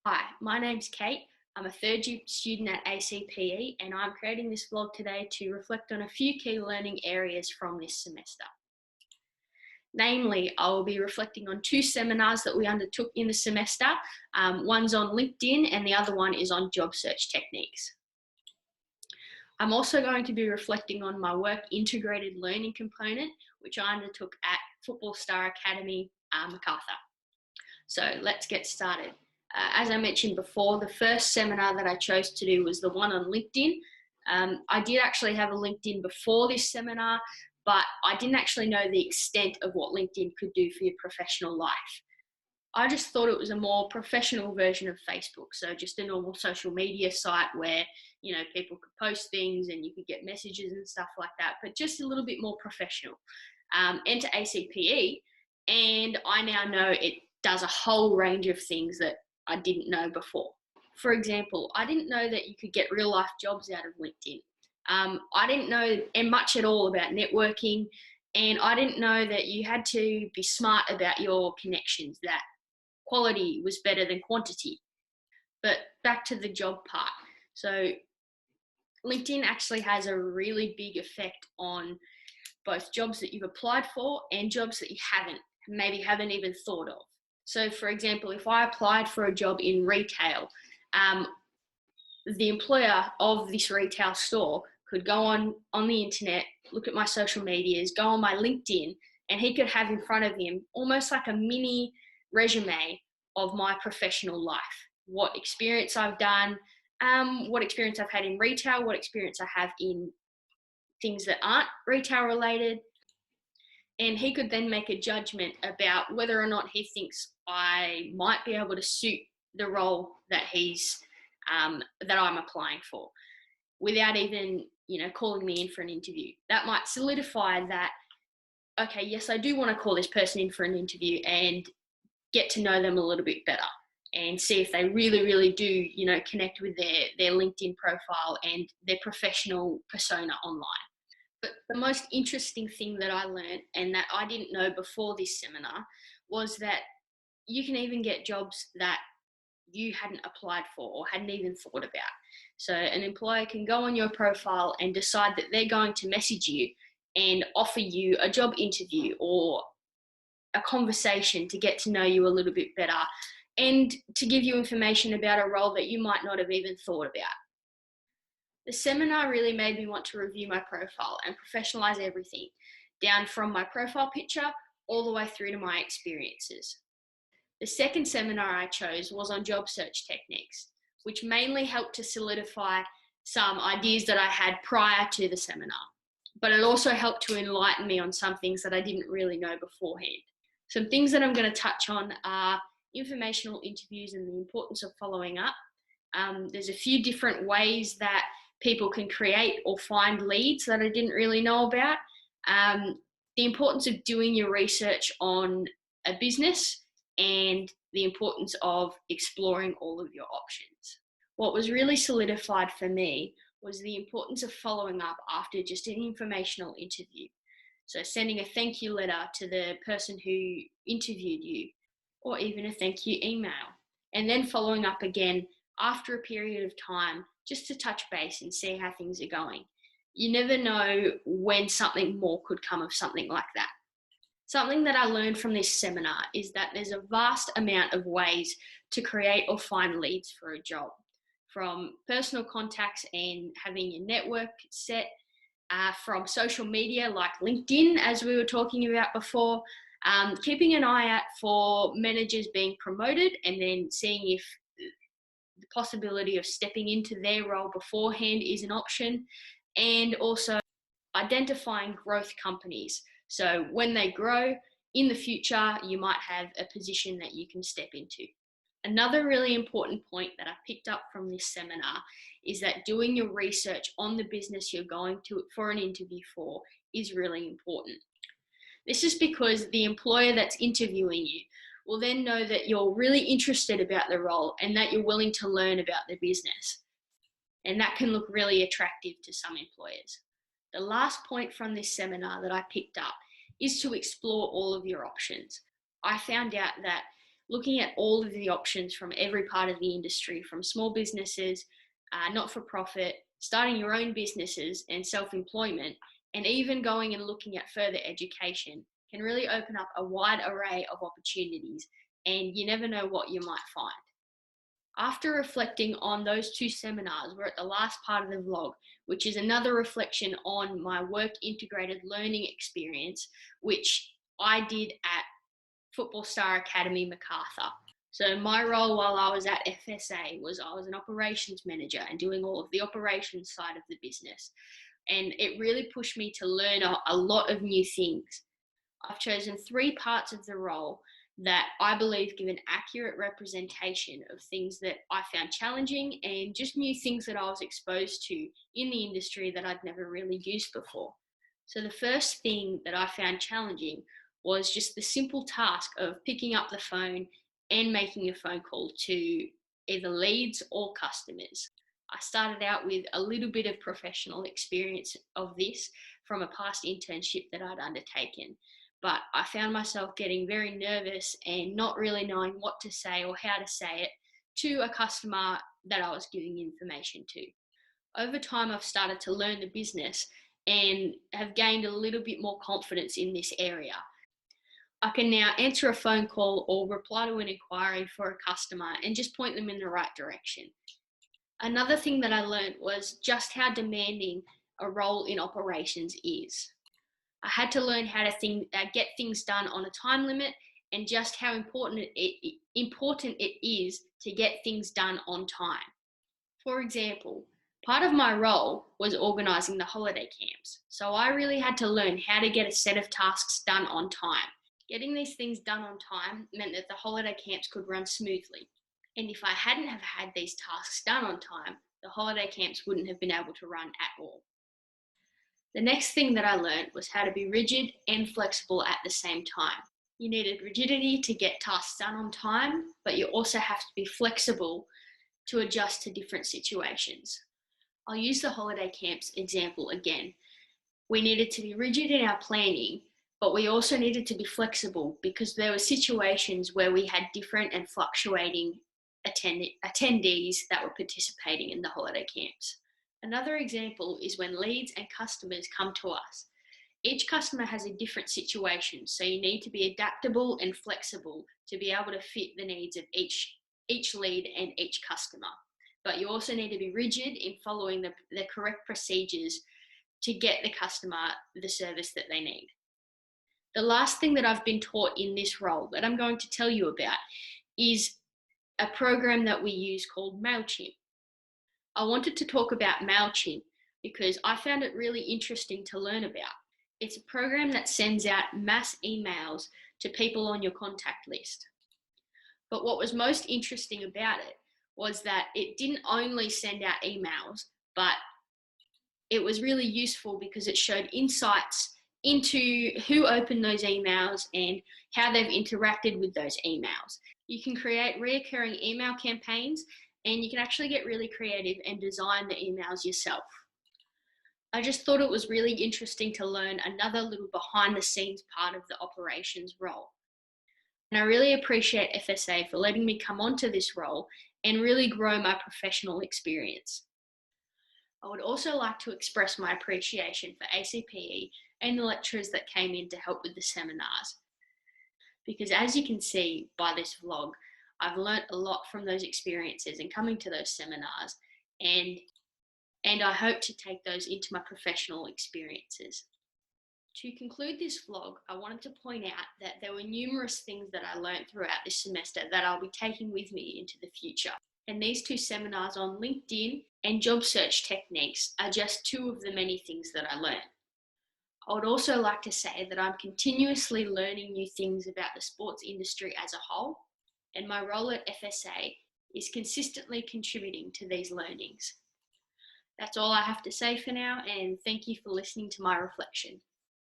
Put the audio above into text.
Hi, my name's Kate. I'm a third year student at ACPE and I'm creating this vlog today to reflect on a few key learning areas from this semester. Namely, I will be reflecting on two seminars that we undertook in the semester. One's on LinkedIn and the other one is on job search techniques. I'm also going to be reflecting on my work integrated learning component, which I undertook at Football Star Academy, Macarthur. So let's get started. As I mentioned before, the first seminar that I chose to do was the one on LinkedIn. I did actually have a LinkedIn before this seminar, but I didn't actually know the extent of what LinkedIn could do for your professional life. I just thought it was a more professional version of Facebook. So just a normal social media site where, people could post things and you could get messages and stuff like that, but just a little bit more professional. Enter ACPE, and I now know it does a whole range of things that I didn't know before. For example, I didn't know that you could get real life jobs out of LinkedIn. I didn't know much at all about networking, and I didn't know that you had to be smart about your connections, that quality was better than quantity. But back to the job part. So LinkedIn actually has a really big effect on both jobs that you've applied for and jobs that you haven't even thought of. So for example, if I applied for a job in retail, the employer of this retail store could go on the internet, look at my social medias, go on my LinkedIn, and he could have in front of him almost like a mini resume of my professional life. What experience I've done, what experience I've had in retail, what experience I have in things that aren't retail related. And he could then make a judgment about whether or not he thinks I might be able to suit the role that that I'm applying for, without even calling me in for an interview. That might solidify that, okay, yes, I do want to call this person in for an interview and get to know them a little bit better and see if they really, really do, connect with their LinkedIn profile and their professional persona online. But the most interesting thing that I learned, and that I didn't know before this seminar, was that you can even get jobs that you hadn't applied for or hadn't even thought about. So an employer can go on your profile and decide that they're going to message you and offer you a job interview or a conversation to get to know you a little bit better and to give you information about a role that you might not have even thought about. The seminar really made me want to review my profile and professionalize everything, down from my profile picture all the way through to my experiences. The second seminar I chose was on job search techniques, which mainly helped to solidify some ideas that I had prior to the seminar, but it also helped to enlighten me on some things that I didn't really know beforehand. Some things that I'm going to touch on are informational interviews and the importance of following up. There's a few different ways that people can create or find leads that I didn't really know about. The importance of doing your research on a business and the importance of exploring all of your options. What was really solidified for me was the importance of following up after just an informational interview. So sending a thank you letter to the person who interviewed you, or even a thank you email, and then following up again after a period of time just to touch base and see how things are going. You never know when something more could come of something like that. Something that I learned from this seminar is that there's a vast amount of ways to create or find leads for a job, from personal contacts and having your network set, from social media like LinkedIn, as we were talking about before, keeping an eye out for managers being promoted and then seeing if the possibility of stepping into their role beforehand is an option, and also identifying growth companies. So when they grow in the future, you might have a position that you can step into. Another really important point that I picked up from this seminar is that doing your research on the business you're going to for an interview for is really important. This is because the employer that's interviewing you will then know that you're really interested about the role and that you're willing to learn about the business. And that can look really attractive to some employers. The last point from this seminar that I picked up is to explore all of your options. I found out that looking at all of the options from every part of the industry, from small businesses, not-for-profit, starting your own businesses and self-employment, and even going and looking at further education can really open up a wide array of opportunities, and you never know what you might find. After reflecting on those 2 seminars, we're at the last part of the vlog, which is another reflection on my work integrated learning experience, which I did at Football Star Academy, MacArthur. So my role while I was at FSA was I was an operations manager and doing all of the operations side of the business. And it really pushed me to learn a lot of new things. I've chosen 3 parts of the role that I believe give an accurate representation of things that I found challenging and just new things that I was exposed to in the industry that I'd never really used before. So the first thing that I found challenging was just the simple task of picking up the phone and making a phone call to either leads or customers. I started out with a little bit of professional experience of this from a past internship that I'd undertaken, but I found myself getting very nervous and not really knowing what to say or how to say it to a customer that I was giving information to. Over time, I've started to learn the business and have gained a little bit more confidence in this area. I can now answer a phone call or reply to an inquiry for a customer and just point them in the right direction. Another thing that I learned was just how demanding a role in operations is. I had to learn how to get things done on a time limit and just how important it is to get things done on time. For example, part of my role was organising the holiday camps, so I really had to learn how to get a set of tasks done on time. Getting these things done on time meant that the holiday camps could run smoothly. And if I hadn't have had these tasks done on time, the holiday camps wouldn't have been able to run at all. The next thing that I learned was how to be rigid and flexible at the same time. You needed rigidity to get tasks done on time, but you also have to be flexible to adjust to different situations. I'll use the holiday camps example again. We needed to be rigid in our planning, but we also needed to be flexible because there were situations where we had different and fluctuating attendees that were participating in the holiday camps. Another example is when leads and customers come to us. Each customer has a different situation, so you need to be adaptable and flexible to be able to fit the needs of each lead and each customer. But you also need to be rigid in following the correct procedures to get the customer the service that they need. The last thing that I've been taught in this role that I'm going to tell you about is a program that we use called MailChimp. I wanted to talk about MailChimp because I found it really interesting to learn about. It's a program that sends out mass emails to people on your contact list. But what was most interesting about it was that it didn't only send out emails, but it was really useful because it showed insights into who opened those emails and how they've interacted with those emails. You can create recurring email campaigns and you can actually get really creative and design the emails yourself. I just thought it was really interesting to learn another little behind the scenes part of the operations role. And I really appreciate FSA for letting me come onto this role and really grow my professional experience. I would also like to express my appreciation for ACPE and the lecturers that came in to help with the seminars. Because as you can see by this vlog, I've learnt a lot from those experiences and coming to those seminars, and I hope to take those into my professional experiences. To conclude this vlog, I wanted to point out that there were numerous things that I learnt throughout this semester that I'll be taking with me into the future. And these 2 seminars on LinkedIn and job search techniques are just 2 of the many things that I learned. I would also like to say that I'm continuously learning new things about the sports industry as a whole, and my role at FSA is consistently contributing to these learnings. That's all I have to say for now, and thank you for listening to my reflection.